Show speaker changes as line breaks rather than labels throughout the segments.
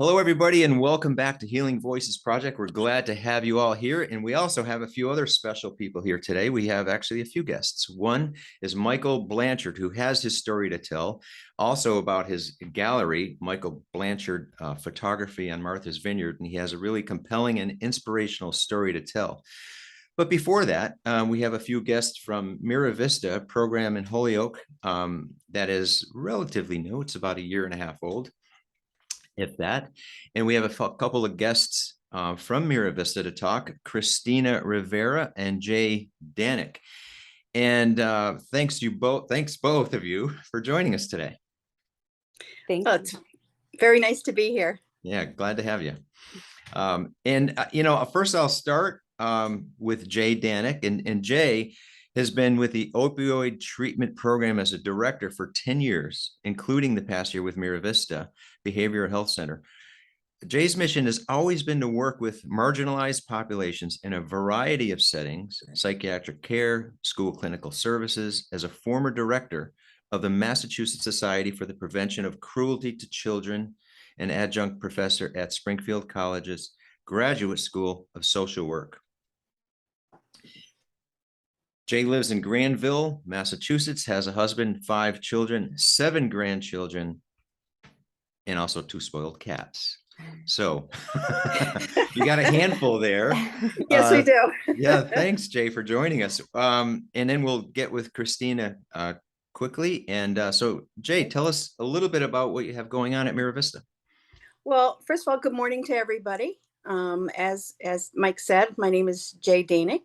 Hello, everybody, and welcome back to Healing Voices Project. We're glad to have you all here. And we also have a few other special people here today. We have actually a few guests. One is Michael Blanchard, who has his story to tell, also about his gallery, Michael Blanchard Photography on Martha's Vineyard. And he has a really compelling and inspirational story to tell. But before that, we have a few guests from Miravista, a program in Holyoke that is relatively new. It's about a year and a half old, if that. And we have a couple of guests from Miravista to talk, Christina Rivera and Jay Danek. And thanks both of you for joining us today.
Thank you. It's very nice to be here.
Yeah, glad to have you. First I'll start with Jay Danek. And Jay has been with the Opioid Treatment Program as a director for 10 years, including the past year with Miravista Behavioral Health Center. Jay's mission has always been to work with marginalized populations in a variety of settings, psychiatric care, school clinical services. As a former director of the Massachusetts Society for the Prevention of Cruelty to Children, an adjunct professor at Springfield College's Graduate School of Social Work. Jay lives in Granville, Massachusetts, has a husband, 5 children, 7 grandchildren, and also 2 spoiled cats. So you got a handful there.
Yes, we do.
Yeah, thanks, Jay, for joining us. And then we'll get with Christina quickly. And so, Jay, tell us a little bit about what you have going on at Miravista.
Well, first of all, good morning to everybody. As Mike said, my name is Jay Danek.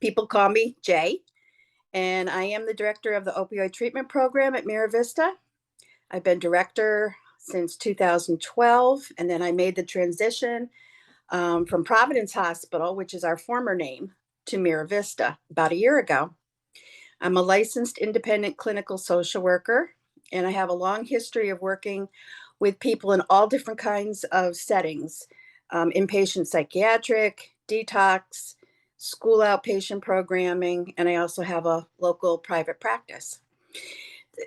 People call me Jay, and I am the director of the Opioid Treatment Program at Miravista. I've been director since 2012, and then I made the transition from Providence Hospital, which is our former name, to Miravista about a year ago. I'm a licensed independent clinical social worker, and I have a long history of working with people in all different kinds of settings, inpatient psychiatric, detox, school outpatient programming, and I also have a local private practice.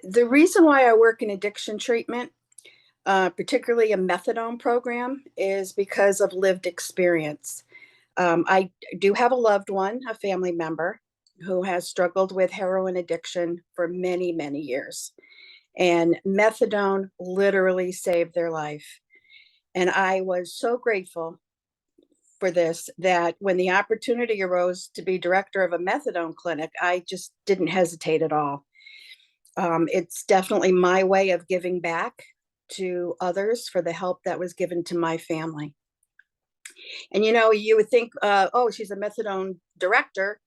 The reason why I work in addiction treatment, particularly a methadone program, is because of lived experience. I do have a loved one, a family member, who has struggled with heroin addiction for many, many years. And methadone literally saved their life. And I was so grateful for this that when the opportunity arose to be director of a methadone clinic, I just didn't hesitate at all. It's definitely my way of giving back to others for the help that was given to my family. And you would think, oh, she's a methadone director.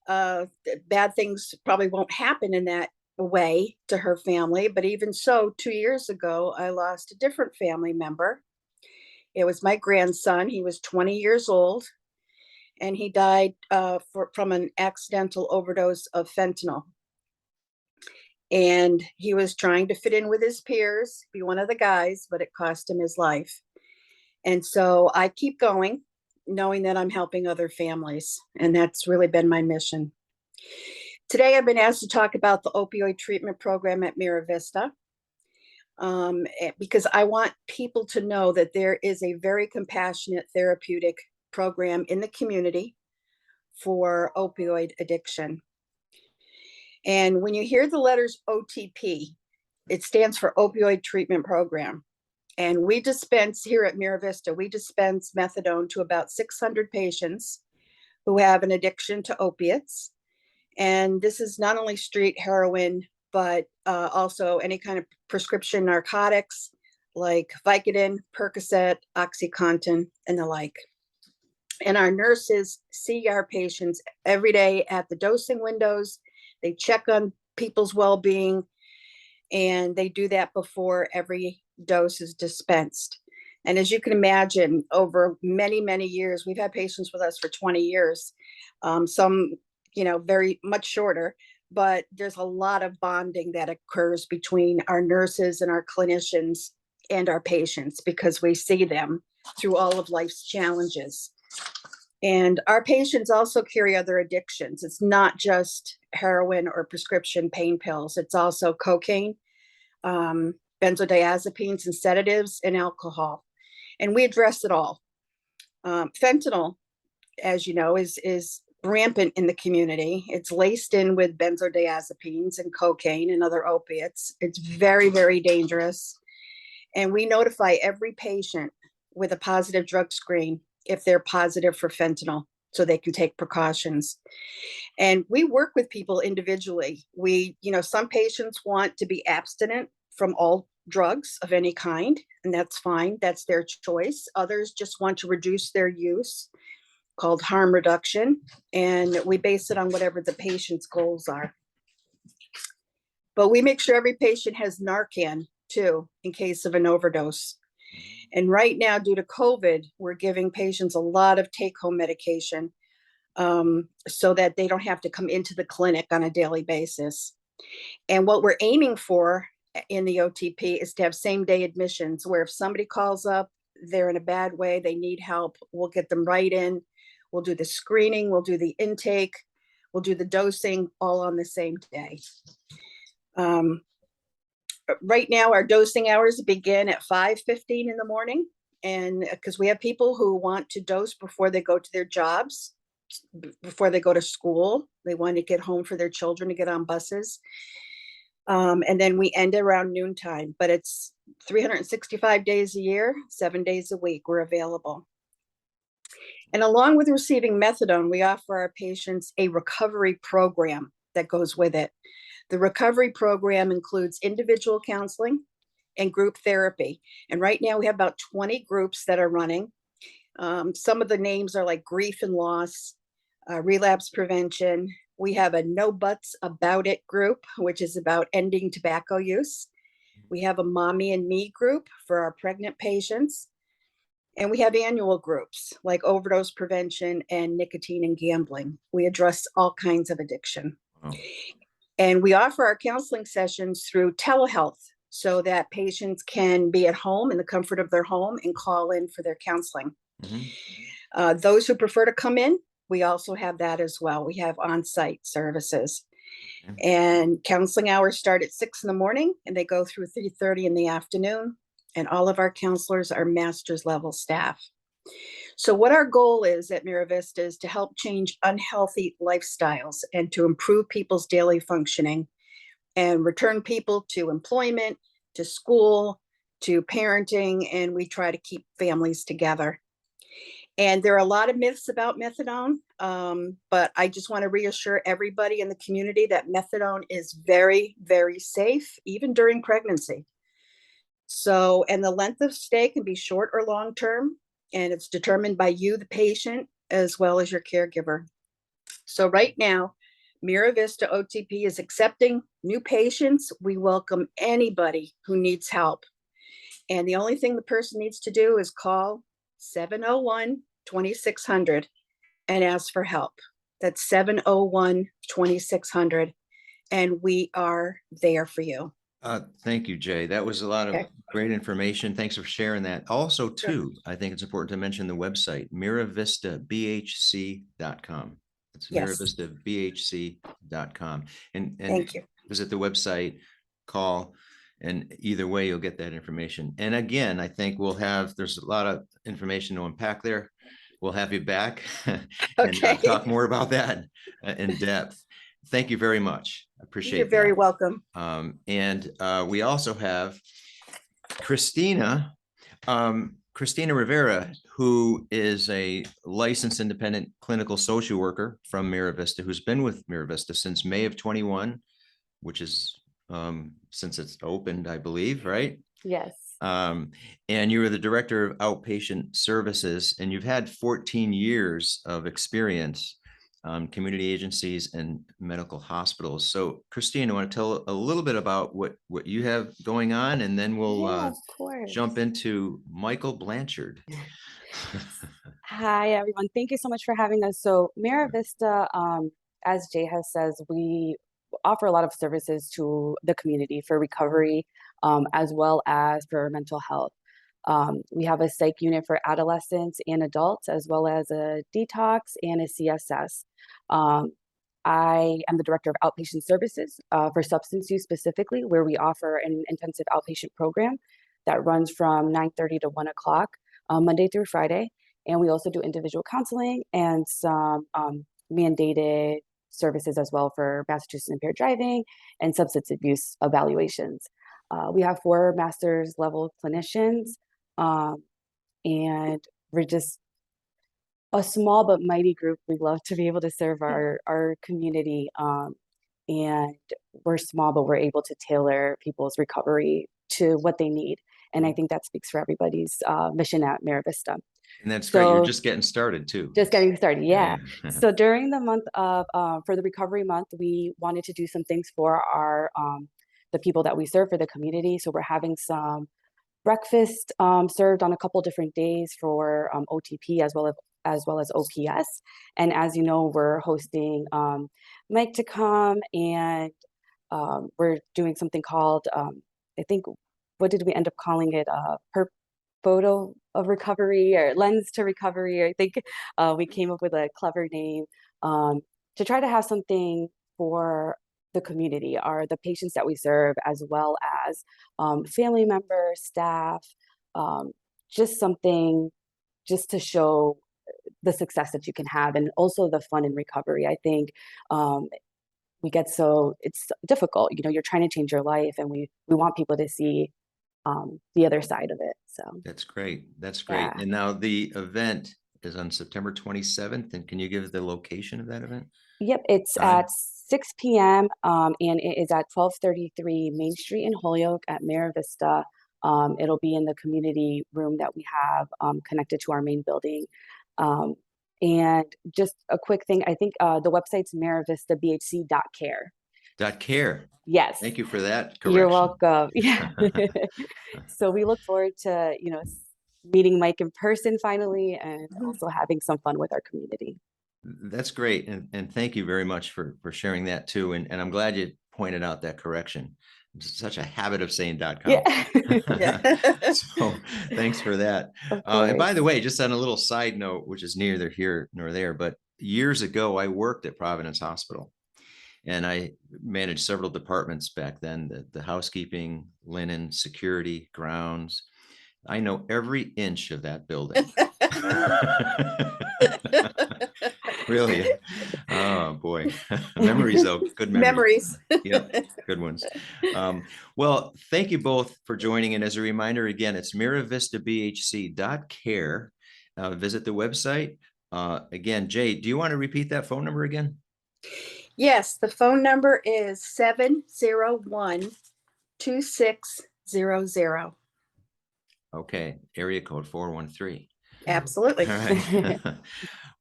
Bad things probably won't happen in that way to her family. But even so, 2 years ago, I lost a different family member. It was my grandson. He was 20 years old, and he died from an accidental overdose of fentanyl. And he was trying to fit in with his peers, be one of the guys, but it cost him his life. And so I keep going, knowing that I'm helping other families. And that's really been my mission. Today, I've been asked to talk about the opioid treatment program at Miravista, because I want people to know that there is a very compassionate therapeutic program in the community for opioid addiction. And when you hear the letters OTP, it stands for Opioid Treatment Program. And we dispense here at Miravista, we dispense methadone to about 600 patients who have an addiction to opiates. And this is not only street heroin, but also any kind of prescription narcotics like Vicodin, Percocet, OxyContin, and the like. And our nurses see our patients every day at the dosing windows. They check on people's well-being, and they do that before every dose is dispensed. And as you can imagine, over many, many years, we've had patients with us for 20 years, some, very much shorter, but there's a lot of bonding that occurs between our nurses and our clinicians and our patients because we see them through all of life's challenges. And our patients also carry other addictions. It's not just heroin or prescription pain pills. It's also cocaine, benzodiazepines and sedatives, and alcohol. and we address it all. Fentanyl, as you know, is rampant in the community. It's laced in with benzodiazepines and cocaine and other opiates. It's very, very dangerous. And we notify every patient with a positive drug screen if they're positive for fentanyl, so they can take precautions. And we work with people individually. Some patients want to be abstinent from all drugs of any kind, and that's fine. That's their choice. Others just want to reduce their use, called harm reduction, and we base it on whatever the patient's goals are. But we make sure every patient has Narcan too, in case of an overdose. And right now, due to COVID, we're giving patients a lot of take-home medication, so that they don't have to come into the clinic on a daily basis. And what we're aiming for in the OTP is to have same-day admissions, where if somebody calls up, they're in a bad way, they need help, we'll get them right in. We'll do the screening, we'll do the intake, we'll do the dosing, all on the same day. Right now, our dosing hours begin at 5:15 in the morning, and because we have people who want to dose before they go to their jobs, before they go to school, they want to get home for their children to get on buses. And then we end around noontime, but it's 365 days a year, 7 days a week, we're available. And along with receiving methadone, we offer our patients a recovery program that goes with it. The recovery program includes individual counseling and group therapy. And right now we have about 20 groups that are running. Some of the names are like grief and loss, relapse prevention. We have a No Buts About It group, which is about ending tobacco use. We have a Mommy and Me group for our pregnant patients. And we have annual groups like overdose prevention and nicotine and gambling. We address all kinds of addiction.
Wow.
And we offer our counseling sessions through telehealth, so that patients can be at home in the comfort of their home and call in for their counseling. Mm-hmm. Those who prefer to come in, we also have that as well. We have on-site services. Okay. And counseling hours start at 6 a.m. and they go through 3:30 in the afternoon. And all of our counselors are master's level staff. So what our goal is at Miravista is to help change unhealthy lifestyles and to improve people's daily functioning and return people to employment, to school, to parenting, and we try to keep families together. And there are a lot of myths about methadone, but I just want to reassure everybody in the community that methadone is very, very safe, even during pregnancy. So, and the length of stay can be short or long term, and it's determined by you, the patient, as well as your caregiver. So right now, Miravista OTP is accepting new patients. We welcome anybody who needs help. And the only thing the person needs to do is call 701-2600 and ask for help. That's 701-2600. And we are there for you.
Thank you, Jay. That was a lot of great information. Thanks for sharing that. Also, too, I think it's important to mention the website, miravistabhc.com. It's miravistabhc.com. And
thank you.
Visit the website, call, and either way, you'll get that information. And again, I think there's a lot of information to unpack there. We'll have you back and talk more about that in depth. Thank you very much. I appreciate it.
You're very welcome.
And we also have Christina Rivera, who is a licensed independent clinical social worker from Miravista, who's been with Miravista since May of 21, which is since it's opened, I believe, right?
Yes.
And you were the director of outpatient services, and you've had 14 years of experience community agencies and medical hospitals. So Christine, I want to tell a little bit about what you have going on, and then we'll jump into Michael Blanchard.
Hi, everyone. Thank you so much for having us. So Miravista, as Jay has says, we offer a lot of services to the community for recovery, as well as for mental health. We have a psych unit for adolescents and adults, as well as a detox and a CSS. I am the director of outpatient services for substance use specifically, where we offer an intensive outpatient program that runs from 9:30 to 1 o'clock Monday through Friday. And we also do individual counseling and some mandated services as well for Massachusetts impaired driving and substance abuse evaluations. We have 4 master's level clinicians, and we're just a small but mighty group. We love to be able to serve our community, and we're small, but we're able to tailor people's recovery to what they need. And I think that speaks for everybody's mission at Miravista.
And that's great. You're
So
just getting started too.
just getting started, yeah.
Yeah.
So during the month of for the recovery month, we wanted to do some things for our the people that we serve, for the community. So we're having some breakfast served on a couple different days for OTP as well as OPS. And as you know, we're hosting Mike to come, and we're doing something called I think, what did we end up calling it? Per photo of recovery, or lens to recovery. I think we came up with a clever name to try to have something for the community, or the patients that we serve, as well as family members, staff, just something just to show the success that you can have, and also the fun in recovery. I think we get so, it's difficult, you know, you're trying to change your life, and we want people to see the other side of it. So
That's great. That's great.
yeah.
And now the event is on September 27th. And can you give the location of that event?
Yep, it's
Time?
at 6 p.m. And it is at 1233 Main Street in Holyoke at Miravista. It'll be in the community room that we have connected to our main building. And just a quick thing, I think the website's miravistabhc.care.
.care.
Yes.
Thank you for that
You're
correction.
welcome. Yeah. So we look forward to, you know, meeting Mike in person finally, and also having some fun with our community.
That's great. And thank you very much for sharing that too. And I'm glad you pointed out that correction. It's such a habit of saying .com.
Yeah.
Yeah.
So thanks for that.
Of
And by
course.
the way, just on a little side note, which is neither here nor there, but years ago, I worked at Providence Hospital, and I managed several departments back then, the housekeeping, linen, security, grounds. I know every inch of that building. Really? Oh boy. Memories though, good memories.
Memories.
Yep, good ones. Well, thank you both for joining. And as a reminder, again, it's miravistabhc.care. Visit the website. Again, Jay, do you want to repeat that phone number again?
Yes, the phone number is 701-2600.
Okay, area code 413.
Absolutely.
All right.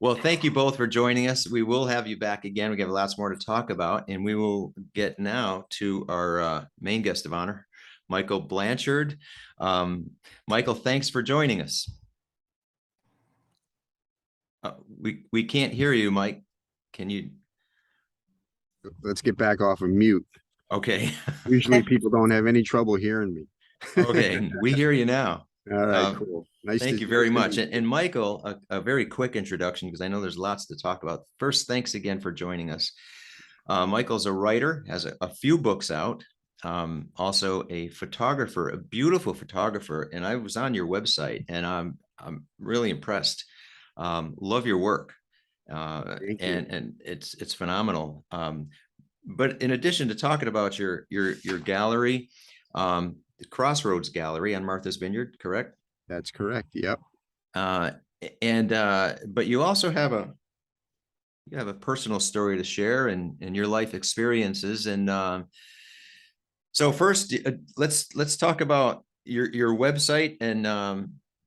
Well, thank you both for joining us. We will have you back again. We have lots more to talk about, and we will get now to our main guest of honor, Michael Blanchard. Michael, thanks for joining us. We can't hear you, Mike. Can you?
Let's get back off of mute.
Okay.
Usually people don't have any trouble hearing me.
Okay, we hear you now.
All right, cool.
Thank you very much. And Michael, a very quick introduction, because I know there's lots to talk about. First, thanks again for joining us. Michael's a writer, has a few books out, also a photographer, a beautiful photographer. And I was on your website, and I'm really impressed. Love your work, and it's phenomenal. But in addition to talking about your gallery, the Crossroads Gallery on Martha's Vineyard, correct?
That's correct. Yep.
But you also have a personal story to share, and your life experiences. And so first, let's talk about your website and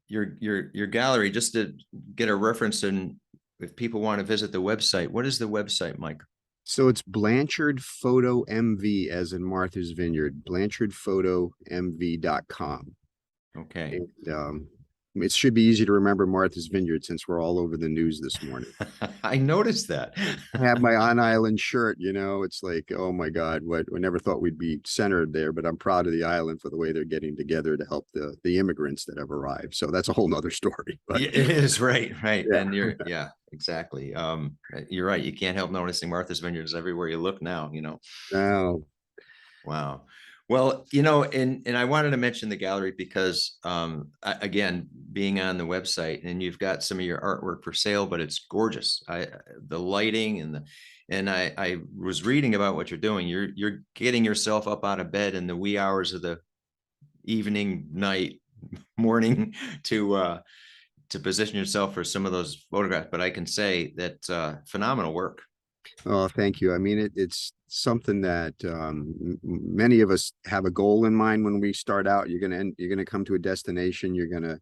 your gallery, just to get a reference. And if people want to visit the website, what is the website, Mike?
So it's Blanchard Photo MV, as in Martha's Vineyard, blanchardphotomv.com.
Okay.
And, it should be easy to remember Martha's Vineyard since we're all over the news this morning.
I noticed that.
I have my on island shirt, you know, it's like, oh my God, we never thought we'd be centered there, but I'm proud of the island for the way they're getting together to help the immigrants that have arrived. So that's a whole nother story. But
it is, right.
Yeah.
And yeah, exactly. You're right. You can't help noticing Martha's Vineyards everywhere you look now, you know.
Now,
Wow. Well, and I wanted to mention the gallery because, again, being on the website, and you've got some of your artwork for sale, but it's gorgeous. The lighting and I was reading about what you're doing. You're getting yourself up out of bed in the wee hours of the evening, night, morning to position yourself for some of those photographs. But I can say that phenomenal work.
Oh, thank you. I mean, it's something that many of us have a goal in mind when we start out. You're gonna come to a destination. You're gonna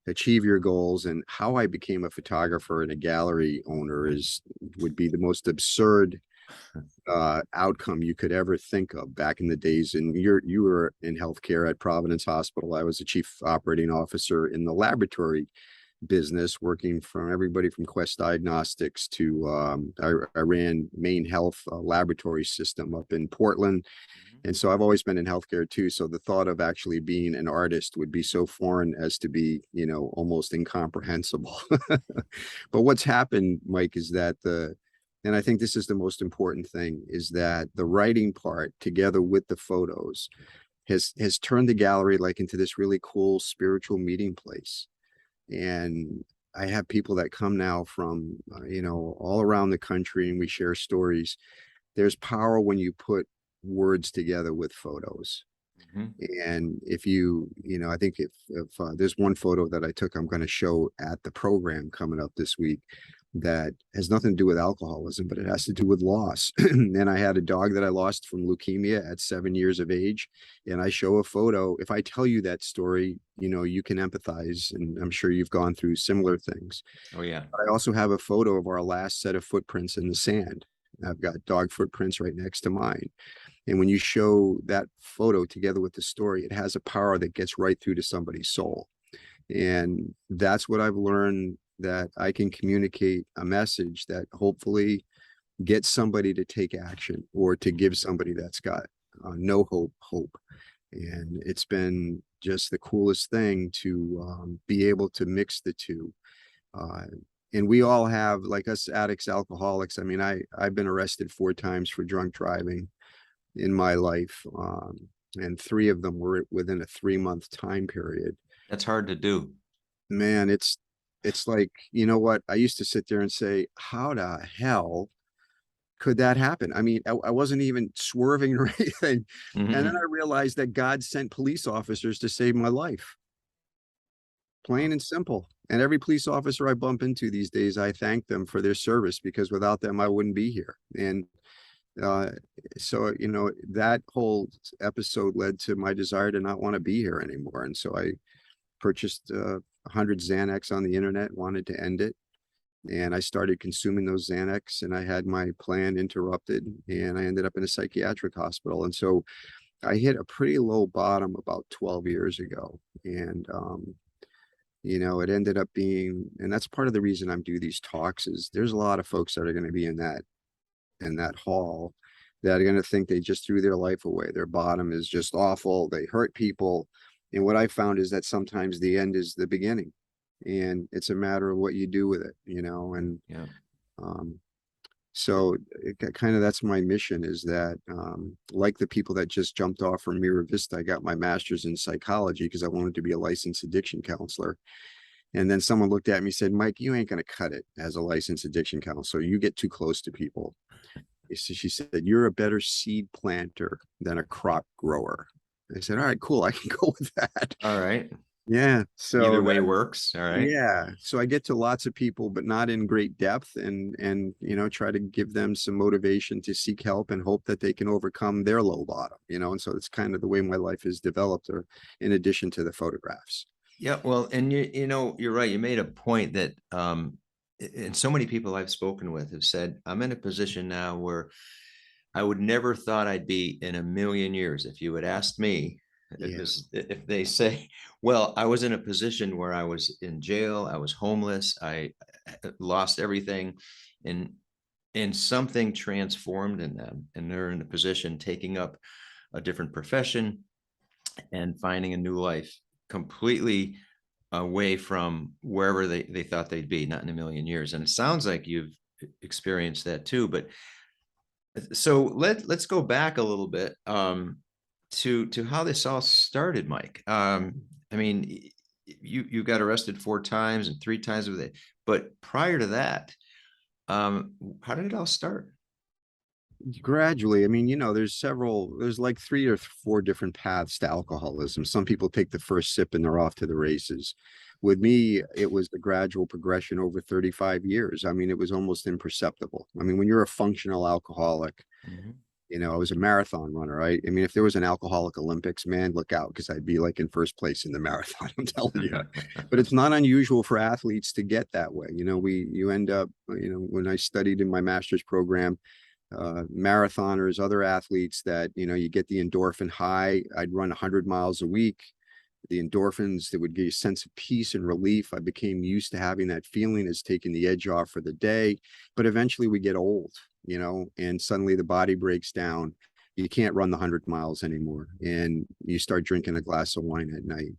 achieve your goals. And how I became a photographer and a gallery owner would be the most absurd outcome you could ever think of back in the days. And you were in healthcare at Providence Hospital. I was a chief operating officer in the laboratory business, working from everybody from Quest Diagnostics to I ran Maine Health laboratory system up in Portland. And so I've always been in healthcare too. So the thought of actually being an artist would be so foreign as to be, almost incomprehensible. But what's happened, Mike, is that and I think this is the most important thing, is that the writing part together with the photos has turned the gallery like into this really cool spiritual meeting place. And I have people that come now from, all around the country, and we share stories. There's power when you put words together with photos. And if I think if there's one photo that I took, I'm going to show at the program coming up this week that has nothing to do with alcoholism, but it has to do with loss. And I had a dog that I lost from leukemia at 7 years of age. And I show a photo. If I tell you that story, you can empathize. And I'm sure you've gone through similar things.
Oh, yeah.
I also have a photo of our last set of footprints in the sand. I've got dog footprints right next to mine. And when you show that photo together with the story, it has a power that gets right through to somebody's soul. And that's what I've learned, that I can communicate a message that hopefully gets somebody to take action, or to give somebody that's got no hope. And it's been just the coolest thing to be able to mix the two. And we all have, like us addicts, alcoholics. I mean, I've been arrested 4 times for drunk driving in my life. And 3 of them were within a 3-month time period.
That's hard to do.
Man, it's like, you know what? I used to sit there and say, how the hell could that happen? I mean, I wasn't even swerving or anything. And then I realized that God sent police officers to save my life. Plain and simple. And every police officer I bump into these days, I thank them for their service, because without them, I wouldn't be here. And so, that whole episode led to my desire to not want to be here anymore. And so I purchased 100 Xanax on the internet, wanted to end it. And I started consuming those Xanax, and I had my plan interrupted, and I ended up in a psychiatric hospital. And so I hit a pretty low bottom about 12 years ago. And, it ended up being, and that's part of the reason I'm doing these talks, is there's a lot of folks that are going to be in that hall that are going to think they just threw their life away. Their bottom is just awful. They hurt people. And what I found is that sometimes the end is the beginning, and it's a matter of what you do with it, and
Yeah.
So kind of that's my mission, is that like the people that just jumped off from Miravista, I got my master's in psychology because I wanted to be a licensed addiction counselor. And then someone looked at me and said, Mike, you ain't going to cut it as a licensed addiction counselor. You get too close to people. She said, you're a better seed planter than a crop grower. I said, all right, cool. I can go with that.
All right.
Yeah. So
Either way works. All right.
yeah. So I get to lots of people, but not in great depth, and try to give them some motivation to seek help and hope that they can overcome their low bottom, and so it's kind of the way my life is developed, or in addition to the photographs.
Yeah. Well, and you're right. You made a point that, and so many people I've spoken with have said, I'm in a position now where I would never thought I'd be in a million years. If you had asked me, if they say, well, I was in a position where I was in jail, I was homeless, I lost everything, and something transformed in them, and they're in a position taking up a different profession and finding a new life completely away from wherever they thought they'd be, not in a million years. And it sounds like you've experienced that too. But so let's go back a little bit. to how this all started, Mike. I mean, you got arrested 4 times and 3 times with it, but prior to that, how did it all start?
Gradually, I mean, there's like 3 or 4 different paths to alcoholism. Some people take the first sip and they're off to the races. With me, it was the gradual progression over 35 years. I mean, it was almost imperceptible. I mean, when you're a functional alcoholic,
Mhm.
I was a marathon runner, right? I mean, if there was an alcoholic Olympics, man, look out, because I'd be like in first place in the marathon, I'm telling you. But it's not unusual for athletes to get that way. You end up, when I studied in my master's program, marathoners, other athletes that, you get the endorphin high. I'd run 100 miles a week. The endorphins that would give you a sense of peace and relief. I became used to having that feeling as taking the edge off for the day. But eventually we get old, and suddenly the body breaks down. You can't run the 100 miles anymore. And you start drinking a glass of wine at night.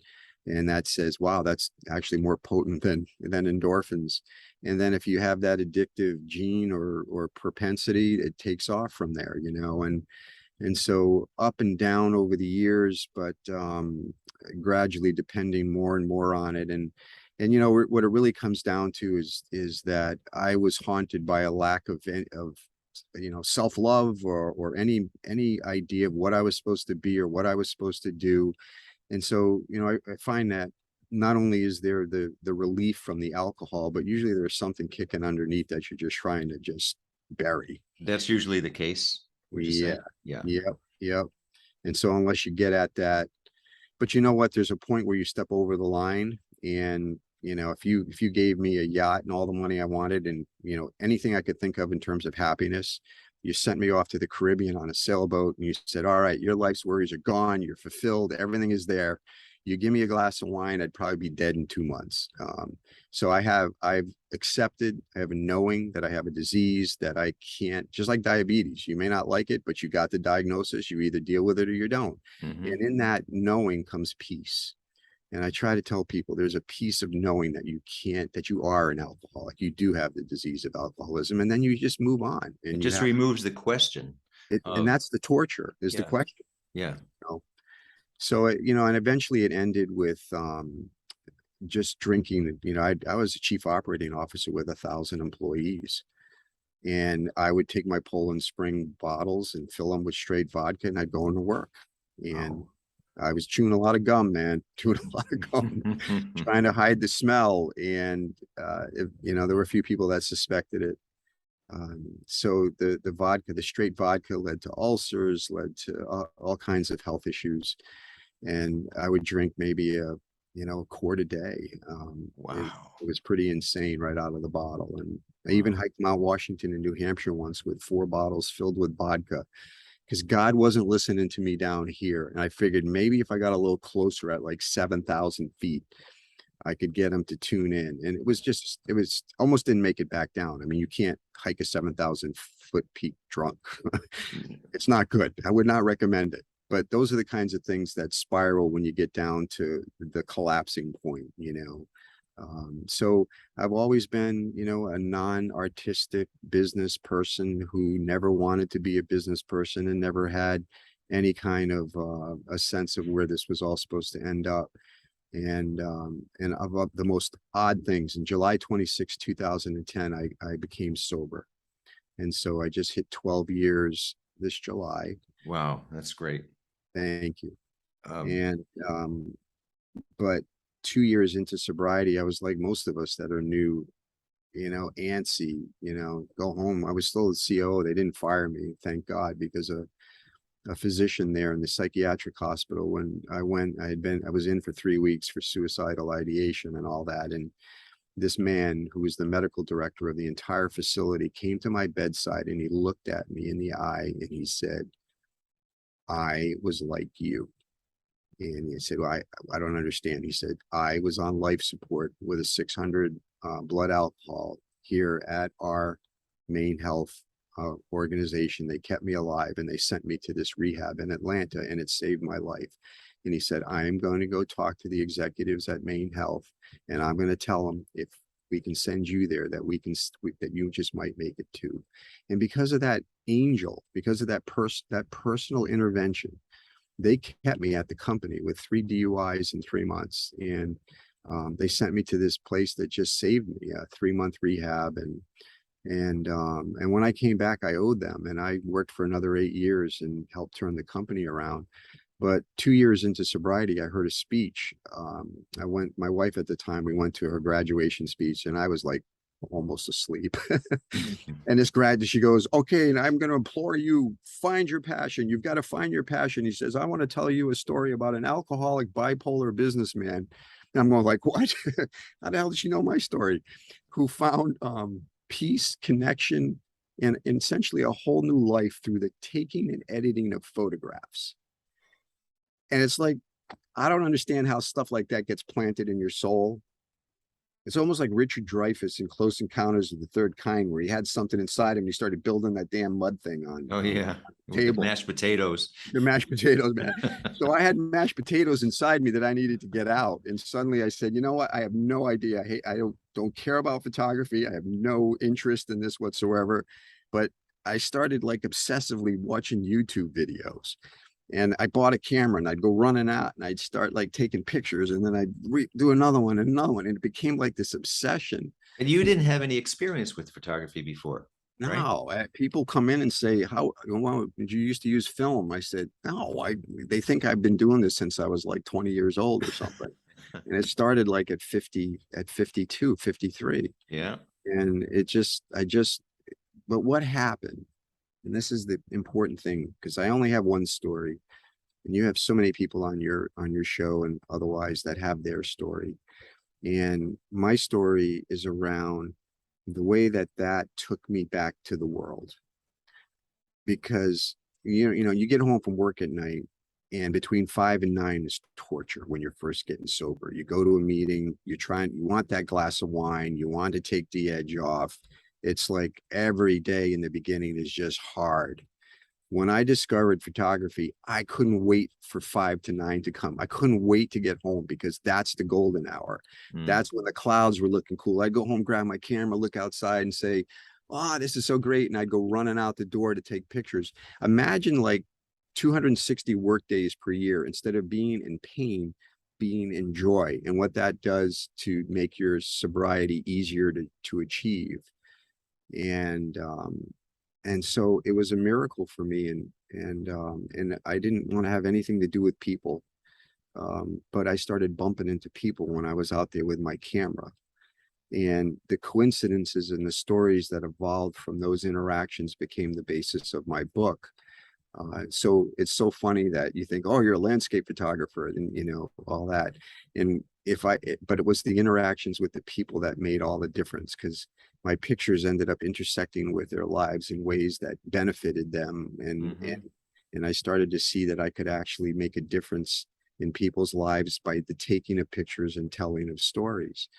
And that says, wow, that's actually more potent than endorphins. And then if you have that addictive gene or propensity, it takes off from there, and so up and down over the years, but gradually depending more and more on it. And what it really comes down to is that I was haunted by a lack of self-love or any idea of what I was supposed to be or what I was supposed to do. And so, I find that not only is there the relief from the alcohol, but usually there's something kicking underneath that you're just trying to just bury.
That's usually the case. Would you say? Yeah.
Yep. And so unless you get at that, but you know what, there's a point where you step over the line, and if you gave me a yacht and all the money I wanted, and anything I could think of in terms of happiness, you sent me off to the Caribbean on a sailboat and you said, all right, your life's worries are gone, you're fulfilled, everything is there. You give me a glass of wine, I'd probably be dead in 2 months. So I've accepted, I have a knowing that I have a disease that I can't, just like diabetes, you may not like it, but you got the diagnosis, you either deal with it or you don't.
Mhm.
And in that knowing comes peace. And I try to tell people there's a piece of knowing that that you are an alcoholic. You do have the disease of alcoholism, and then you just move on.
It
And
just removes the question
and
of,
that's the torture, is the
yeah,
question.
yeah.
So, and eventually it ended with just drinking. I was a chief operating officer with 1,000 employees. And I would take my Poland Spring bottles and fill them with straight vodka, and I'd go into work. And
Wow.
I was chewing a lot of gum, man, chewing a lot of gum, trying to hide the smell. And, there were a few people that suspected it. So the vodka, the straight vodka led to ulcers, led to all kinds of health issues. And I would drink maybe a quart a day.
Wow.
It was pretty insane right out of the bottle. And I even hiked Mount Washington in New Hampshire once with 4 bottles filled with vodka, because God wasn't listening to me down here. And I figured maybe if I got a little closer at like 7,000 feet, I could get him to tune in. And it was almost didn't make it back down. I mean, you can't hike a 7,000-foot peak drunk. It's not good. I would not recommend it. But those are the kinds of things that spiral when you get down to the collapsing point, So I've always been, a non-artistic business person who never wanted to be a business person and never had any kind of a sense of where this was all supposed to end up. And of the most odd things, in July 26, 2010, I became sober. And so I just hit 12 years this July.
Wow, that's great.
Thank you.
Um,
And but 2 years into sobriety, I was like most of us that are new, antsy, go home. I was still the CO. They didn't fire me, thank God, because a physician there in the psychiatric hospital, when I went, I was in for 3 weeks for suicidal ideation and all that. And this man, who was the medical director of the entire facility, came to my bedside and he looked at me in the eye and he said, I was like you. And he said, well, I don't understand. He said, I was on life support with a 600 blood alcohol here at our main health organization. They kept me alive and they sent me to this rehab in Atlanta, and it saved my life. And he said, I am going to go talk to the executives at Maine Health, and I'm going to tell them if we can send you there, that that you just might make it too. And because of that angel, because of that personal intervention, they kept me at the company with 3 DUIs in 3 months. And they sent me to this place that just saved me, a 3-month rehab. And when I came back, I owed them, and I worked for another 8 years and helped turn the company around. But 2 years into sobriety, I heard a speech. My wife at the time, we went to her graduation speech, and I was like almost asleep. And she goes, okay, and I'm going to implore you, find your passion. You've got to find your passion. He says, I want to tell you a story about an alcoholic bipolar businessman. And I'm going like, what? How the hell did she know my story? Who found peace, connection, and essentially a whole new life through the taking and editing of photographs. And it's like, I don't understand how stuff like that gets planted in your soul. It's almost like Richard Dreyfuss in Close Encounters of the Third Kind, where he had something inside him. He started building that damn mud thing on.
Oh yeah,
the table.
Mashed potatoes.
The mashed potatoes, man. So I had mashed potatoes inside me that I needed to get out. And suddenly I said, you know what? I have no idea. I don't care about photography. I have no interest in this whatsoever. But I started like obsessively watching YouTube videos. And I bought a camera, and I'd go running out, and I'd start like taking pictures, and then I'd do another one and another one. And it became like this obsession.
And you didn't have any experience with photography before, right?
No, people come in and say, how, well, did you used to use film? I said, no, they think I've been doing this since I was like 20 years old or something. And it started like at 52, 53.
Yeah.
And but what happened? And this is the important thing, because I only have one story, and you have so many people on your show and otherwise that have their story. And my story is around the way that took me back to the world. Because you get home from work at night, and between 5 and 9 is torture when you're first getting sober. You go to a meeting, you want that glass of wine, you want to take the edge off. It's like every day in the beginning is just hard. When I discovered photography, I couldn't wait for 5 to 9 to come. I couldn't wait to get home, because that's the golden hour. That's when the clouds were looking cool. I'd go home, grab my camera, look outside and say, oh, this is so great. And I'd go running out the door to take pictures. Imagine like 260 work days per year, instead of being in pain, being in joy, and what that does to make your sobriety easier to achieve. And so it was a miracle for me, and I didn't want to have anything to do with people, but I started bumping into people when I was out there with my camera, and the coincidences and the stories that evolved from those interactions became the basis of my book. So it's so funny that you think, oh, you're a landscape photographer, and all that. And but it was the interactions with the people that made all the difference, because my pictures ended up intersecting with their lives in ways that benefited them. And I started to see that I could actually make a difference in people's lives by the taking of pictures and telling of stories.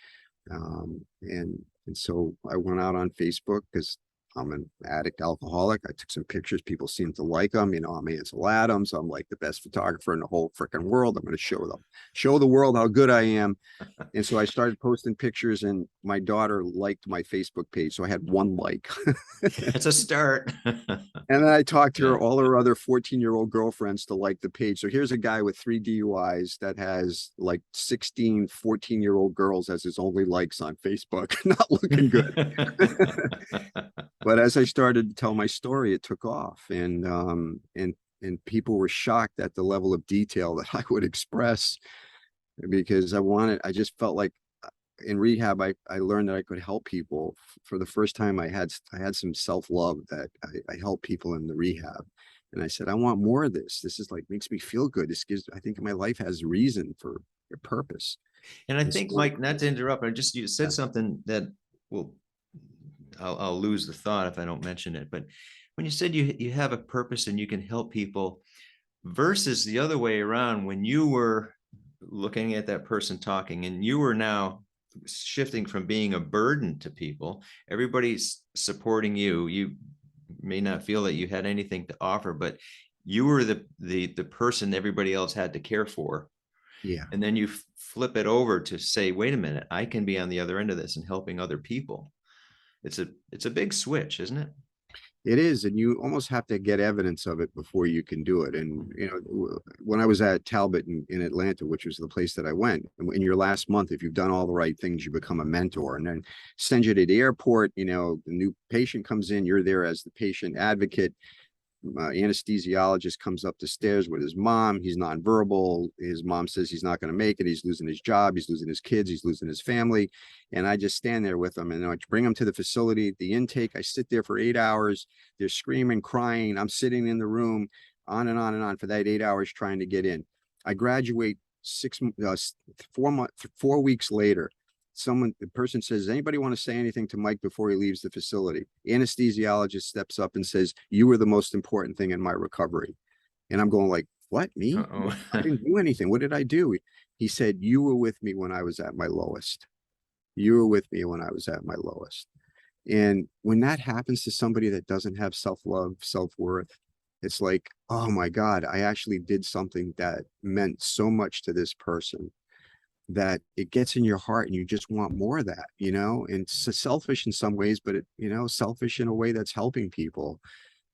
And so I went out on Facebook, because I'm an addict alcoholic. I took some pictures. People seemed to like them. I'm Ansel Adams. I'm like the best photographer in the whole freaking world. I'm going to show the world how good I am. And so I started posting pictures, and my daughter liked my Facebook page. So I had 1 like.
It's a start.
And then I talked to all her other 14-year-old girlfriends to like the page. So here's a guy with 3 DUIs that has like 16, 14-year-old girls as his only likes on Facebook. Not looking good. But as I started to tell my story, it took off, and people were shocked at the level of detail that I would express, because I just felt like in rehab, I learned that I could help people. For the first time, I had some self-love, that I help people in the rehab. And I said, I want more of this. This is like, makes me feel good. I think my life has reason for a purpose.
And I think, Mike, not to interrupt, you said something that I'll lose the thought if I don't mention it. But when you said you have a purpose and you can help people, versus the other way around, when you were looking at that person talking, and you were now shifting from being a burden to people, everybody's supporting you. You may not feel that you had anything to offer, but you were the person everybody else had to care for.
Yeah.
And then you flip it over to say, wait a minute, I can be on the other end of this and helping other people. It's a big switch, isn't it?
It is, and you almost have to get evidence of it before you can do it. And when I was at Talbot in Atlanta, which was the place that I went, in your last month, if you've done all the right things, you become a mentor, and then send you to the airport. The new patient comes in, you're there as the patient advocate. Anesthesiologist comes up the stairs with his mom. He's nonverbal. His mom says he's not going to make it. He's losing his job. He's losing his kids. He's losing his family. And I just stand there with him, and I bring him to the facility, the intake. I sit there for 8 hours. They're screaming, crying. I'm sitting in the room on and on and on for that 8 hours trying to get in. I graduate 4 weeks later. The person says, does anybody want to say anything to Mike before he leaves the facility? Anesthesiologist steps up and says, you were the most important thing in my recovery. And I'm going like, what, me? I didn't do anything. What did I do? He said, you were with me when I was at my lowest. You were with me when I was at my lowest. And when that happens to somebody that doesn't have self-love, self-worth, it's like, oh my God, I actually did something that meant so much to this person, that it gets in your heart and you just want more of that, and it's selfish in some ways, but selfish in a way that's helping people.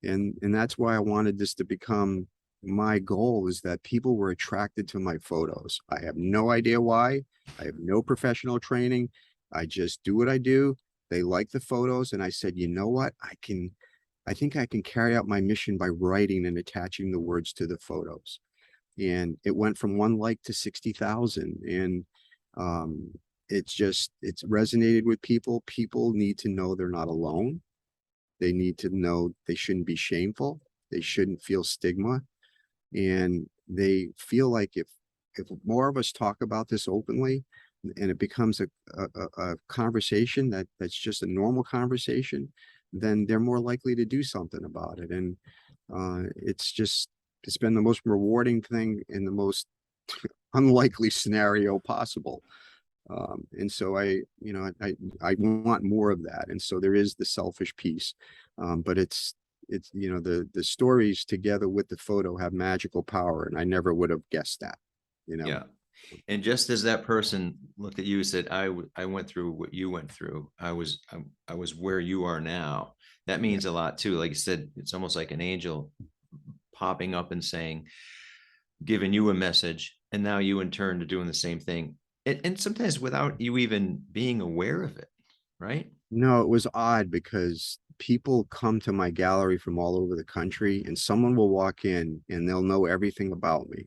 And that's why I wanted this to become my goal, is that people were attracted to my photos. I have no idea why. I have no professional training. I just do what I do. They like the photos. And I said, you know what? I think I can carry out my mission by writing and attaching the words to the photos. And it went from 1 like to 60,000. And it's resonated with people. People need to know they're not alone. They need to know they shouldn't be shameful. They shouldn't feel stigma. And they feel like if more of us talk about this openly, and it becomes a conversation that's just a normal conversation, then they're more likely to do something about it. And it's been the most rewarding thing in the most unlikely scenario possible. And so I want more of that. And so there is the selfish piece, but it's the stories together with the photo have magical power, and I never would have guessed that.
Yeah. And just as that person looked at you and said, I went through what you went through, I was where you are now. That means a lot too. Like you said, it's almost like an angel popping up and saying, giving you a message, and now you in turn are doing the same thing. And sometimes without you even being aware of it, right?
No, it was odd because people come to my gallery from all over the country, and someone will walk in and they'll know everything about me.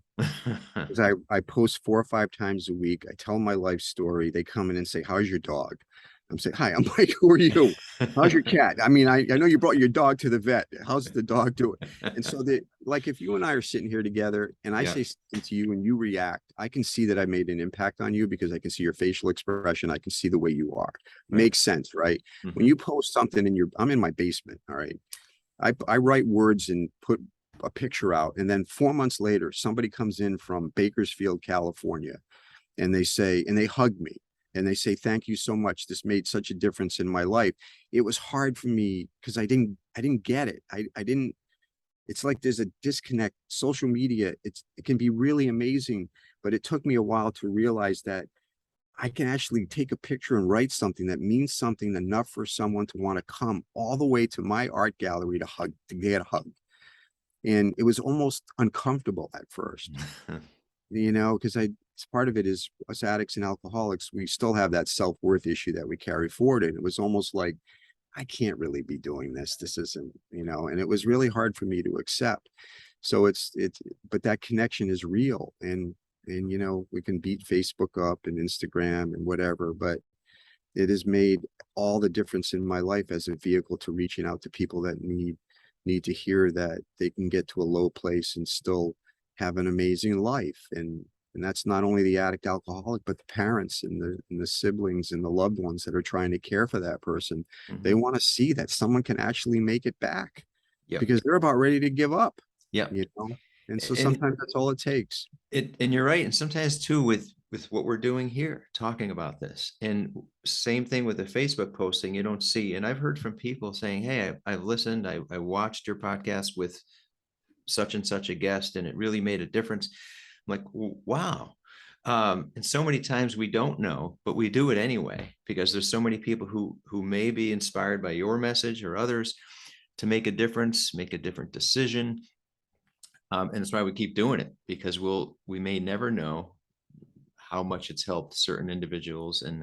Because I post 4 or 5 times a week. I tell my life story. They come in and say, how's your dog? I'm saying, hi, I'm Mike. Who are you? How's your cat? I mean, I know you brought your dog to the vet. How's the dog doing? And so like if you and I are sitting here together and I say something to you and you react, I can see that I made an impact on you because I can see your facial expression. I can see the way you are.
Right.
Makes sense, right? Mm-hmm. When you post something I'm in my basement, all right? I write words and put a picture out, and then 4 months later, somebody comes in from Bakersfield, California, and they hug me. And they say, thank you so much. This made such a difference in my life. It was hard for me because I didn't get it. It's like there's a disconnect. Social media, it can be really amazing, but it took me a while to realize that I can actually take a picture and write something that means something enough for someone to want to come all the way to my art gallery to get a hug. And it was almost uncomfortable at first, because part of it is us addicts and alcoholics, we still have that self-worth issue that we carry forward. And it was almost like, I can't really be doing this. This isn't, and it was really hard for me to accept. So but that connection is real. And we can beat Facebook up and Instagram and whatever, but it has made all the difference in my life as a vehicle to reaching out to people that need to hear that they can get to a low place and still have an amazing life. And that's not only the addict alcoholic, but the parents and the siblings and the loved ones that are trying to care for that person. Mm-hmm. They want to see that someone can actually make it back because they're about ready to give up.
Yeah.
And so sometimes that's all it takes.
And you're right. And sometimes too, with what we're doing here, talking about this, and same thing with the Facebook posting, you don't see. And I've heard from people saying, hey, I've listened, I watched your podcast with such and such a guest, and it really made a difference. I'm like, wow. And so many times we don't know, but we do it anyway, because there's so many people who may be inspired by your message or others. to make a difference, make a different decision. And that's why we keep doing it, because we may never know how much it's helped certain individuals. And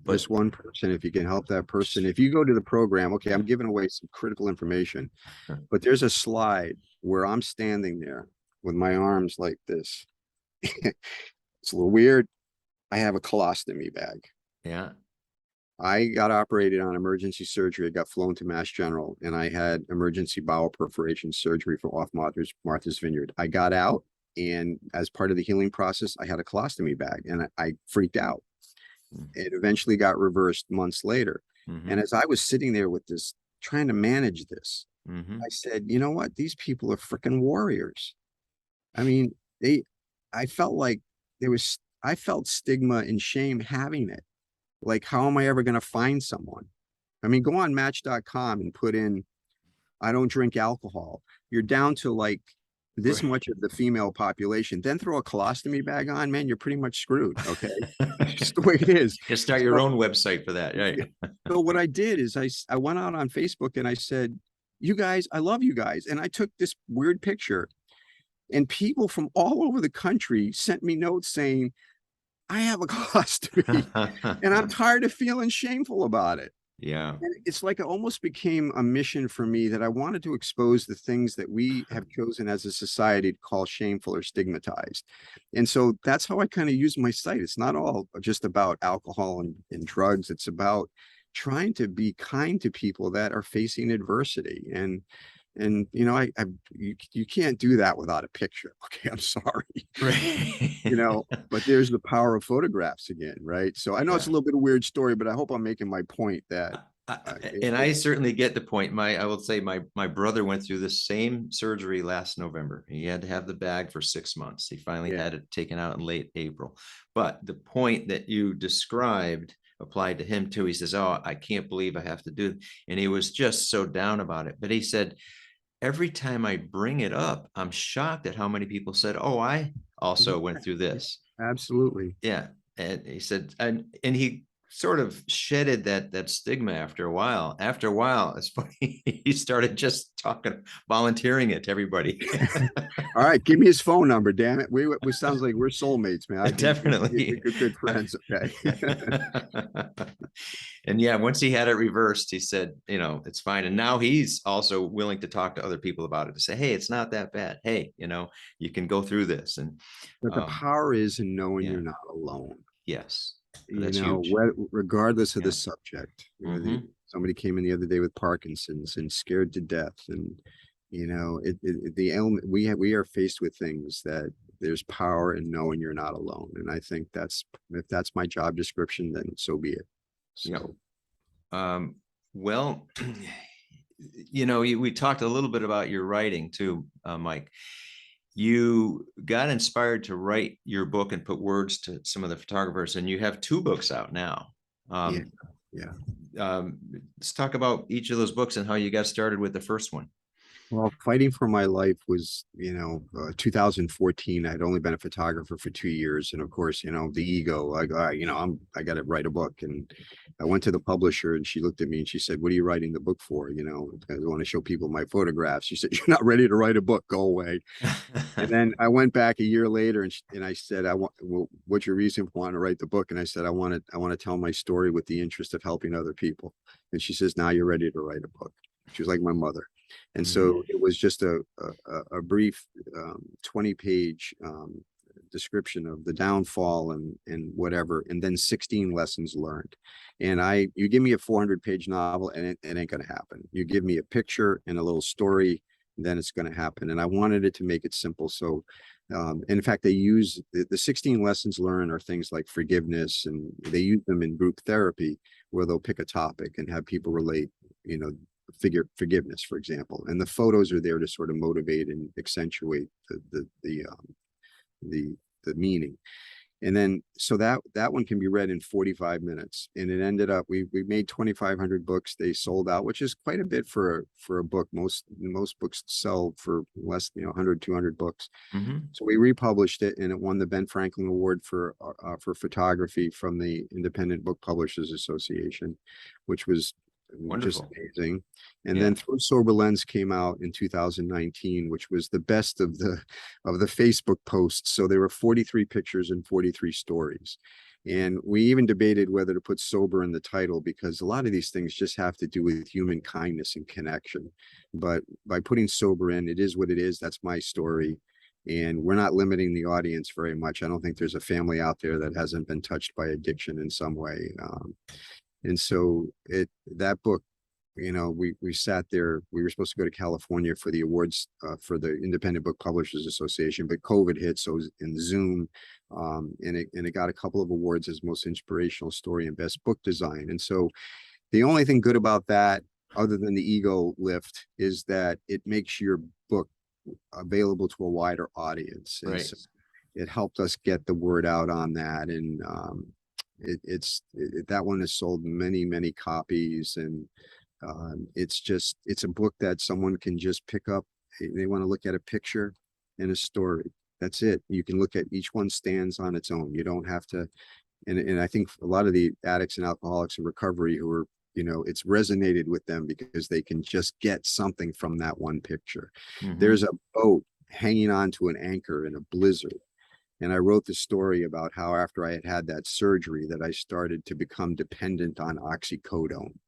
but
Just one person, if you can help that person, if you go to the program, okay, I'm giving away some critical information, but there's a slide where I'm standing there with my arms like this. It's a little weird. I have a colostomy bag.
yeah,
I got operated on emergency surgery. I got flown to Mass General, and I had emergency bowel perforation surgery for off Martha's Vineyard. I got out, and as part of the healing process, I had a colostomy bag, and I freaked out. It eventually got reversed months later. And as I was sitting there with this, trying to manage this, I said, you know what? These people are freaking warriors. I mean, I felt like I felt stigma and shame having it. Like, how am I ever going to find someone? I mean, go on Match.com and put in, I don't drink alcohol. You're down to like this much of the female population. Then throw a colostomy bag on, man, you're pretty much screwed. Okay. That's just the way it is.
You start your own website for that. Right.
So what I did is I went out on Facebook and I said, you guys, I love you guys. And I took this weird picture, and people from all over the country sent me notes saying, I have a colostomy and I'm tired of feeling shameful about it.
Yeah.
And it's like it almost became a mission for me that I wanted to expose the things that we have chosen as a society to call shameful or stigmatized. And so that's how I kind of use my site. It's not all just about alcohol and drugs. It's about trying to be kind to people that are facing adversity. And you know, you can't do that without a picture. Okay, I'm sorry.
Right.
You know, but there's the power of photographs again, right? So I know it's a little bit of a weird story, but I hope I'm making my point that
and I certainly get the point. I will say my brother went through the same surgery last November. He had to have the bag for 6 months. He finally had it taken out in late April. But the point that you described applied to him too. He says, oh, I can't believe I have to do it. And he was just so down about it. But he said, every time I bring it up, I'm shocked at how many people said, oh, I also went through this.
Absolutely.
Yeah. And he said, and he sort of shedded that stigma after a while. After a while, it's funny, he started just volunteering it to everybody.
All right, give me his phone number, damn it. We sounds like we're soulmates, man.
Definitely.
We're good friends. Okay.
And yeah, once he had it reversed, he said, you know, it's fine. And now he's also willing to talk to other people about it, to say, hey, it's not that bad. Hey, you know, you can go through this. And
but the power is in knowing you're not alone.
Yes.
That's huge. Regardless of the subject. Somebody came in the other day with Parkinson's and scared to death. And, you know, the ailment, we are faced with things that there's power in knowing you're not alone. And I think if that's my job description, then so be it. So,
well, you know, we talked a little bit about your writing too, Mike. You got inspired to write your book and put words to some of the photographers, and you have 2 books out now. Let's talk about each of those books and how you got started with the first one.
Well, Fighting for My Life was, 2014. I'd only been a photographer for 2 years. And of course, the ego, I got to write a book. And I went to the publisher and she looked at me and she said, what are you writing the book for? I want to show people my photographs. She said, you're not ready to write a book, go away. And then I went back a year later and I said, what's your reason for wanting to write the book? And I said, I want to tell my story with the interest of helping other people. And she says, now you're ready to write a book. She was like my mother. And so it was just a brief 20-page description of the downfall and whatever, and then 16 lessons learned. And you give me a 400-page novel and it ain't going to happen. You give me a picture and a little story, then it's going to happen. And I wanted it to make it simple. So in fact, they use the 16 lessons learned are things like forgiveness, and they use them in group therapy where they'll pick a topic and have people relate, forgiveness, for example, and the photos are there to sort of motivate and accentuate the meaning. And then so that one can be read in 45 minutes. And it ended up we made 2,500 books. They sold out, which is quite a bit for a book. Most books sell for less, 100, 200 books. So we republished it, and it won the Ben Franklin Award for photography from the Independent Book Publishers Association, which was just
Wonderful.
amazing. And
Yeah.
then Through Sober Lens came out in 2019, which was the best of the Facebook posts. So there were 43 pictures and 43 stories. And we even debated whether to put sober in the title, because a lot of these things just have to do with human kindness and connection. But by putting sober in, it is what it is. That's my story. And we're not limiting the audience very much. I don't think there's a family out there that hasn't been touched by addiction in some way. And so that book, we sat there. We were supposed to go to California for the awards for the Independent Book Publishers Association, but COVID hit, so it was in Zoom, and it got a couple of awards as most inspirational story and best book design. And so the only thing good about that, other than the ego lift, is that it makes your book available to a wider audience. And
Right.
so it helped us get the word out on that, and that one has sold many copies, and it's a book that someone can just pick up. They want to look at a picture and a story. That's it. You can look at each one stands on its own. You don't have to. And I think a lot of the addicts and alcoholics in recovery who are, it's resonated with them because they can just get something from that one picture.
Mhm.
There's a boat hanging onto an anchor in a blizzard. And I wrote the story about how after I had that surgery that I started to become dependent on oxycodone.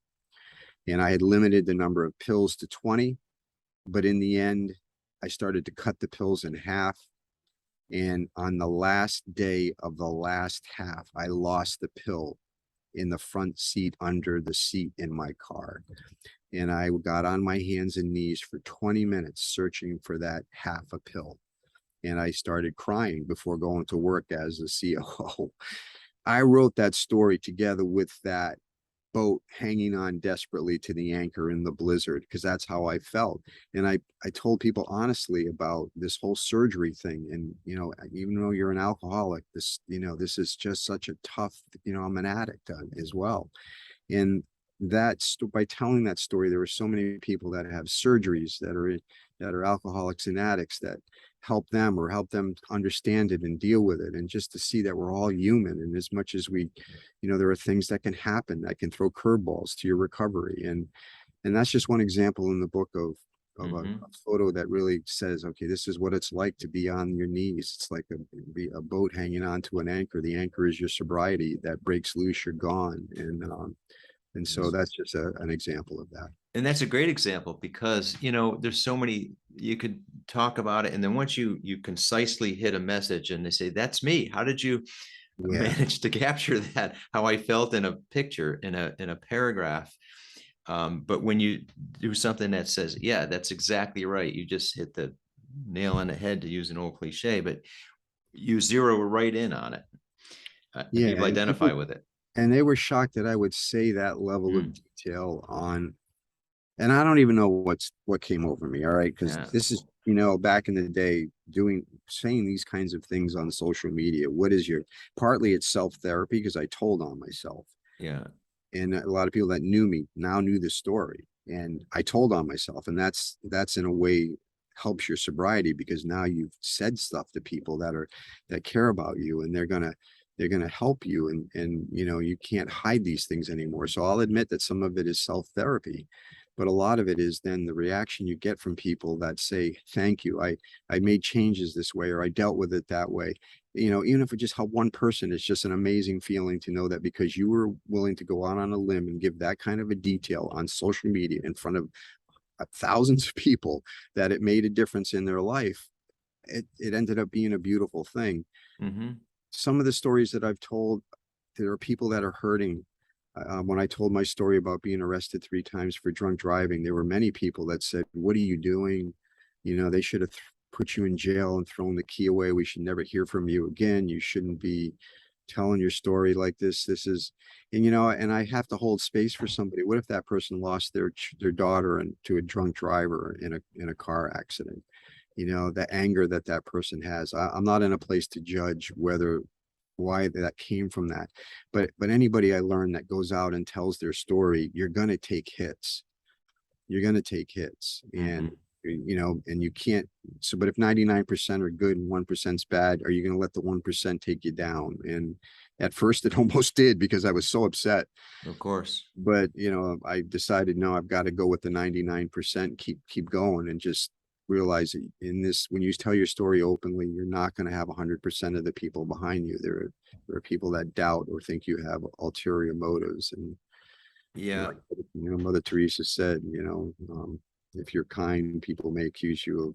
And I had limited the number of pills to 20, but in the end, I started to cut the pills in half. And on the last day of the last half, I lost the pill in the front seat under the seat in my car. And I got on my hands and knees for 20 minutes searching for that half a pill. And I started crying before going to work as a COO. I wrote that story together with that boat hanging on desperately to the anchor in the blizzard, because that's how I felt. And I told people honestly about this whole surgery thing. And, even though you're an alcoholic, this is just such a tough, I'm an addict as well. And by telling that story, there were so many people that have surgeries that are alcoholics and addicts that help them understand it and deal with it. And just to see that we're all human, and as much as we, there are things that can happen that can throw curveballs to your recovery. And that's just one example in the book of
Mhm.
a photo that really says, okay, this is what it's like to be on your knees. It's like a boat hanging onto an anchor. The anchor is your sobriety. That breaks loose, you're gone. And so that's just an example of that.
And that's a great example because, there's so many, you could talk about it. And then once you concisely hit a message and they say, that's me. How did you manage to capture that? How I felt in a picture, in a paragraph. But when you do something that says, yeah, that's exactly right. You just hit the nail on the head, to use an old cliche, but you zero right in on it. And people identify with it.
And they were shocked that I would say that level of detail on, and I don't even know what came over me. All right. Because this is, back in the day saying these kinds of things on social media. Partly it's self-therapy because I told on myself.
Yeah.
And a lot of people that knew me now knew the story, and I told on myself, and that's in a way helps your sobriety, because now you've said stuff to people that care about you, and they're gonna help you, and you can't hide these things anymore. So I'll admit that some of it is self-therapy, but a lot of it is then the reaction you get from people that say, thank you, I made changes this way, or I dealt with it that way. Even if it just helped one person, it's just an amazing feeling to know that because you were willing to go out on a limb and give that kind of a detail on social media in front of thousands of people, that it made a difference in their life. It ended up being a beautiful thing.
Mm-hmm.
Some of the stories that I've told, there are people that are hurting. When I told my story about being arrested 3 times for drunk driving, there were many people that said, what are you doing? They should have put you in jail and thrown the key away. We should never hear from you again. You shouldn't be telling your story like this. This is, and I have to hold space for somebody. What if that person lost their daughter to a drunk driver in a car accident? The anger that person has. I'm not in a place to judge why that came from that. But anybody I learn that goes out and tells their story, you're going to take hits. And you know, and you can't, so, but if 99% are good and 1%'s bad, are you going to let the 1% take you down? And at first it almost did, because I was so upset.
Of course.
But, you know, I decided, no, I've got to go with the 99%, keep going, and just realize that in this, when you tell your story openly, you're not going to have 100% of the people behind you. There are people that doubt or think you have ulterior motives. And,
Yeah.
you know, Mother Teresa said, you know, if you're kind, people may accuse you of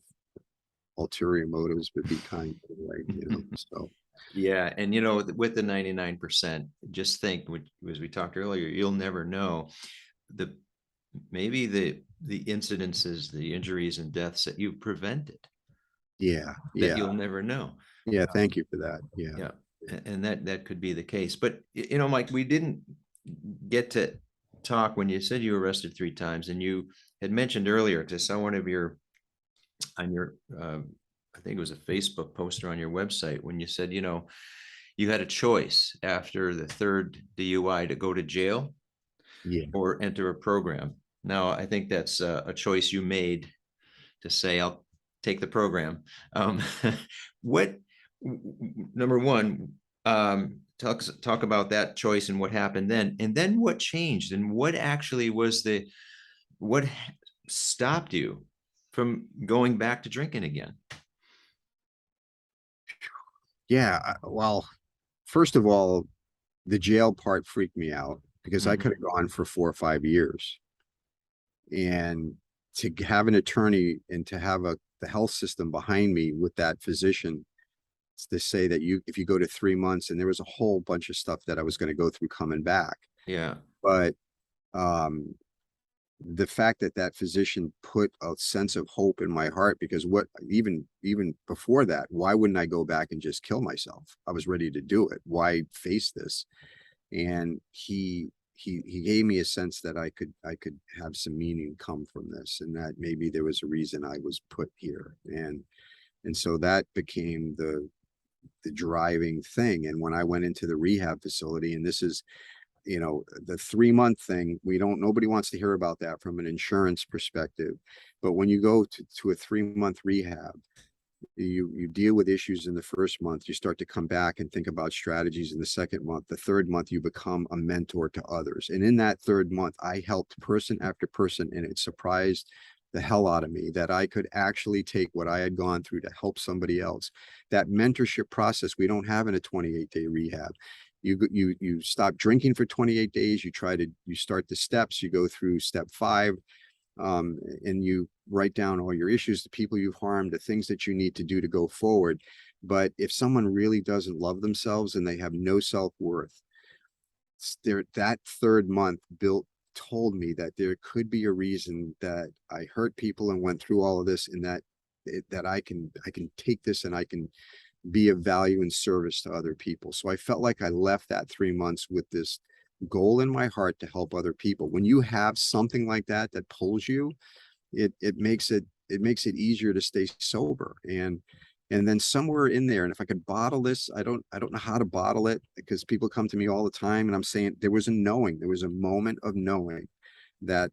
ulterior motives, but be kind anyway, you know. So
Yeah. And, you know, with the 99%, just think, as we talked earlier, you'll never know maybe the incidences, the injuries and deaths that you've prevented,
yeah,
that you'll never know.
yeah. Thank you for that. Yeah.
Yeah. And that could be the case. But, you know, Mike, we didn't get to talk when you said you were arrested 3 times, and you had mentioned earlier to someone of your, on your, I think it was a Facebook poster on your website, when you said, you know, you had a choice after the 3rd DUI to go to jail
Yeah.
or enter a program. Now, I think that's a choice you made to say, I'll take the program. What, number one, talk about that choice and what happened then, and then what changed, and what actually was what stopped you from going back to drinking again?
Yeah. Well, first of all, the jail part freaked me out, because I
Mhm.
could have gone for 4 or 5 years. And to have an attorney and to have the health system behind me with that physician to say that if you go to 3 months, and there was a whole bunch of stuff that I was going to go through coming back.
Yeah.
But um the fact that that physician put a sense of hope in my heart, because even before that, why wouldn't I go back and just kill myself? I was ready to do it. Why face this? And he gave me a sense that I could have some meaning come from this, and that maybe there was a reason I was put here. And so that became the driving thing. And when I went into the rehab facility, and this is, you know, the 3-month thing, nobody wants to hear about that from an insurance perspective. But when you go to a 3-month rehab, you deal with issues in the first month, you start to come back and think about strategies in the second month. The third month, you become a mentor to others. And in that 3rd month, I helped person after person, and it surprised the hell out of me that I could actually take what I had gone through to help somebody else. That mentorship process we don't have in a 28-day rehab. You stop drinking for 28 days, you start the steps, you go through step 5, and you write down all your issues, the people you've harmed, the things that you need to do to go forward. But if someone really doesn't love themselves and they have no self-worth, that 3rd month told me that there could be a reason that I hurt people and went through all of this, and that I can take this and I can be of value and service to other people. So I felt like I left that 3 months with this goal in my heart to help other people. When you have something like that pulls you, it makes it easier to stay sober. And then somewhere in there, and if I could bottle this, I don't know how to bottle it, because people come to me all the time, and I'm saying there was a moment of knowing that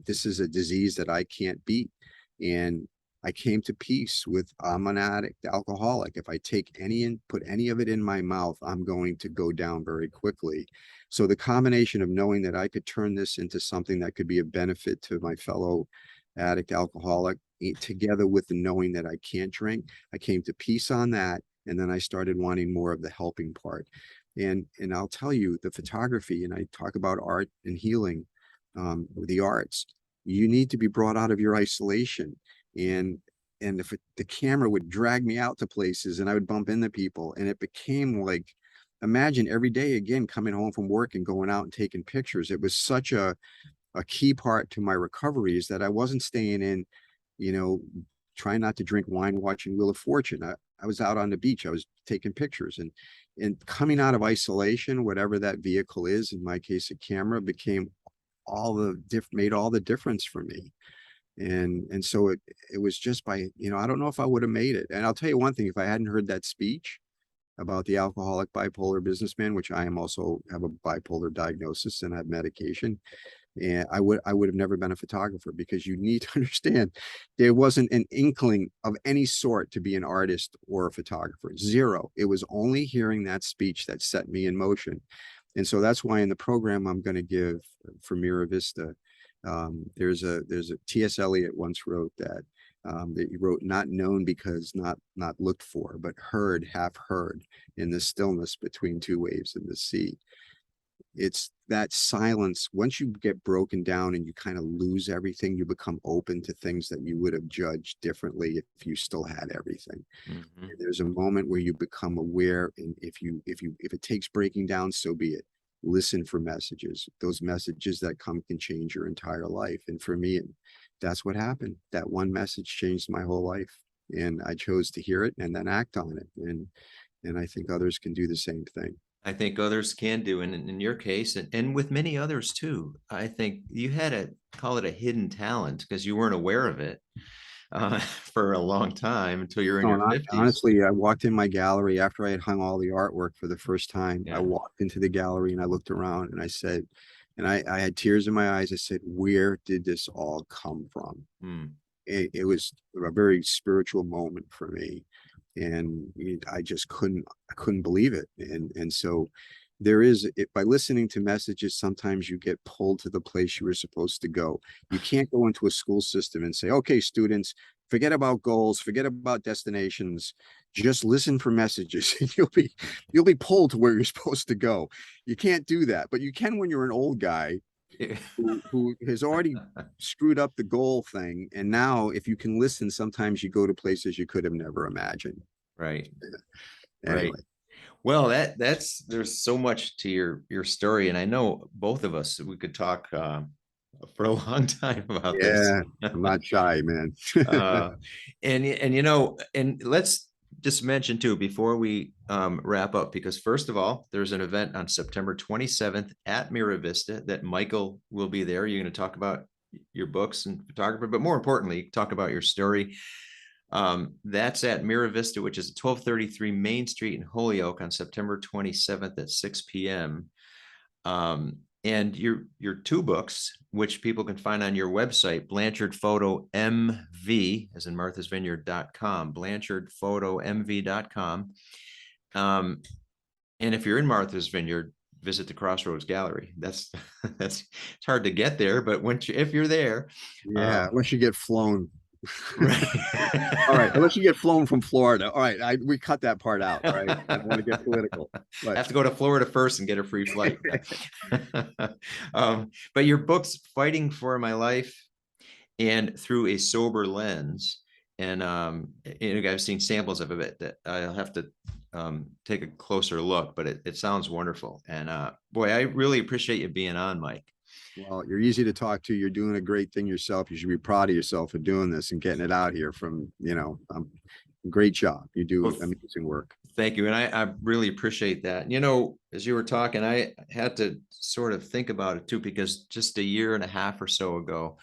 this is a disease that I can't beat. And I came to peace with, I'm an addict, alcoholic. If I put any of it in my mouth, I'm going to go down very quickly. So the combination of knowing that I could turn this into something that could be a benefit to my fellow addict, alcoholic, together with the knowing that I can't drink, I came to peace on that. And then I started wanting more of the helping part. And I'll tell you, the photography, and I talk about art and healing, the arts, you need to be brought out of your isolation. And if the camera would drag me out to places, and I would bump into people, and it became like, imagine every day again coming home from work and going out and taking pictures. It was such a key part to my recovery, is that I wasn't staying in, you know, trying not to drink wine, watching Wheel of Fortune. I was out on the beach, I was taking pictures, and coming out of isolation, whatever that vehicle is, in my case a camera, became made all the difference for me. And so it was just by, you know, I don't know if I would have made it. And I'll tell you one thing, if I hadn't heard that speech about the alcoholic bipolar businessman, which I am also have a bipolar diagnosis and have medication, And I would have never been a photographer, because you need to understand there wasn't an inkling of any sort to be an artist or a photographer. Zero. It was only hearing that speech that set me in motion. And so that's why in the program I'm going to give for Miravista, there's a T.S. Eliot once wrote that he wrote, not known because not looked for, but heard, half heard, in the stillness between two waves in the sea. It's that silence. Once you get broken down and you kind of lose everything, you become open to things that you would have judged differently if you still had everything.
Mhm.
There's a moment where you become aware, and if it takes breaking down, so be it. Listen for messages. Those messages that come can change your entire life. And for me, that's what happened. That one message changed my whole life, and I chose to hear it and then act on it. And I think others can do the same thing.
I think others can do, and in your case, and with many others too, I think you had a, call it a hidden talent, because you weren't aware of it for a long time until you're in
No,
your
and
50s.
honestly, I walked in my gallery after I had hung all the artwork for the first time.
Yeah.
I walked into the gallery and I looked around and I said, and I had tears in my eyes. I said, where did this all come from?
Hmm.
It was a very spiritual moment for me. And I just I couldn't believe it. And so there is, by listening to messages, sometimes you get pulled to the place you were supposed to go. You can't go into a school system and say, okay, students, forget about goals, forget about destinations, just listen for messages and you'll be pulled to where you're supposed to go. You can't do that, but you can when you're an old guy who has already screwed up the goal thing. And now if you can listen, sometimes you go to places you could have never imagined.
Right.
Anyway.
Right. Well, that's there's so much to your story, and I know both of us, we could talk for a long time about this.
Yeah, I'm not shy, man.
uh, and you know, and let's just mention too before we wrap up, because first of all, there's an event on September 27th at Miravista that Michael will be there. You're going to talk about your books and photography, but more importantly, talk about your story. That's at Miravista, which is 1233 Main Street in Holyoke on September 27th at 6 p.m. And your two books, which people can find on your website, Blanchard Photo MV, as in Martha's Vineyard.com, BlanchardPhotoMV.com. And if you're in Martha's Vineyard, visit the Crossroads Gallery. That's it's hard to get there, but if you're there,
Yeah, unless you get flown.
right.
All right, unless you get flown from Florida. All right, we cut that part out. All right, I don't want to get political, but
have to go to Florida first and get a free flight. But your books, Fighting for My Life and Through a Sober Lens, and I've seen samples of it that I'll have to take a closer look, but it sounds wonderful. And boy, I really appreciate you being on, Mike.
well, you're easy to talk to. You're doing a great thing yourself. You should be proud of yourself for doing this and getting it out here from, great job. You do
Well,
amazing work.
thank you. And I really appreciate that. You know, as you were talking, I had to sort of think about it too, because just a year and a half or so ago,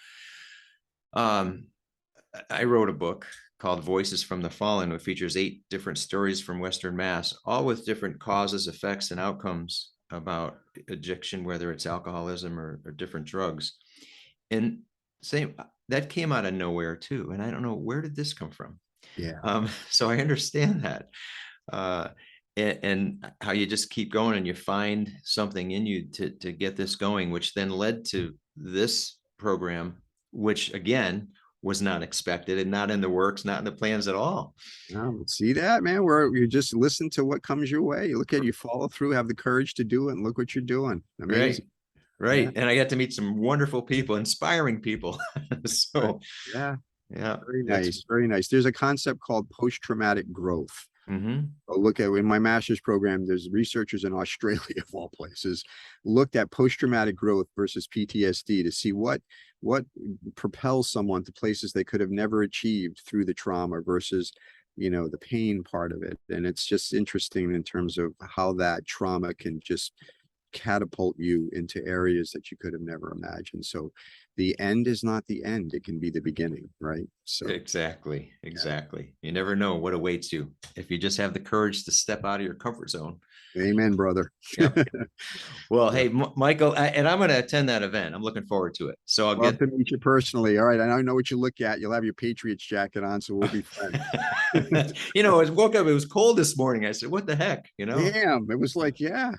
I wrote a book called Voices from the Fallen, which features 8 different stories from Western Mass, all with different causes, effects, and outcomes about addiction, whether it's alcoholism or different drugs. And that came out of nowhere too. And I don't know, where did this come from?
Yeah.
So I understand that. And how you just keep going and you find something in you to get this going, which then led to this program, which again was not expected and not in the works, not in the plans at all.
See that, man? Where you just listen to what comes your way. You look at, you follow through, have the courage to do it, and look what you're doing. Amazing.
Right.
Yeah.
And I got to meet some wonderful people, inspiring people. So
Yeah.
yeah,
Very nice. Very nice. There's a concept called post-traumatic growth.
Mm-hmm.
Look at, in my master's program, there's researchers in Australia of all places looked at post-traumatic growth versus PTSD to see what propels someone to places they could have never achieved through the trauma versus the pain part of it. And it's just interesting in terms of how that trauma can just catapult you into areas that you could have never imagined. So the end is not the end. It can be the beginning, right? So
Exactly. You never know what awaits you if you just have the courage to step out of your comfort zone.
amen, brother.
Yeah. Well,
Yeah.
hey, Michael, and I'm going to attend that event. I'm looking forward to it. So I'll
Love
get.
to meet you personally. All right. I know what you look at. You'll have your Patriots jacket on, so we'll be friends.
I woke up, it was cold this morning. I said, what the heck,
Damn. It was like, yeah.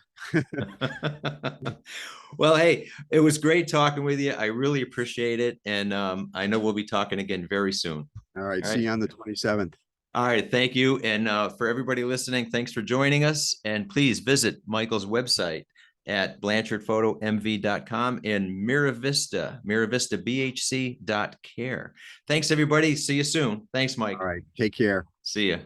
Well, hey, it was great talking with you. I really appreciate it. And I know we'll be talking again very soon.
All right.
All
See
right.
you on the 27th.
All right. Thank you. And for everybody listening, thanks for joining us. And please visit Michael's website at BlanchardPhotoMV.com and MiravistaBHC.care. Thanks, everybody. See you soon. Thanks, Mike.
All right. Take care.
See ya.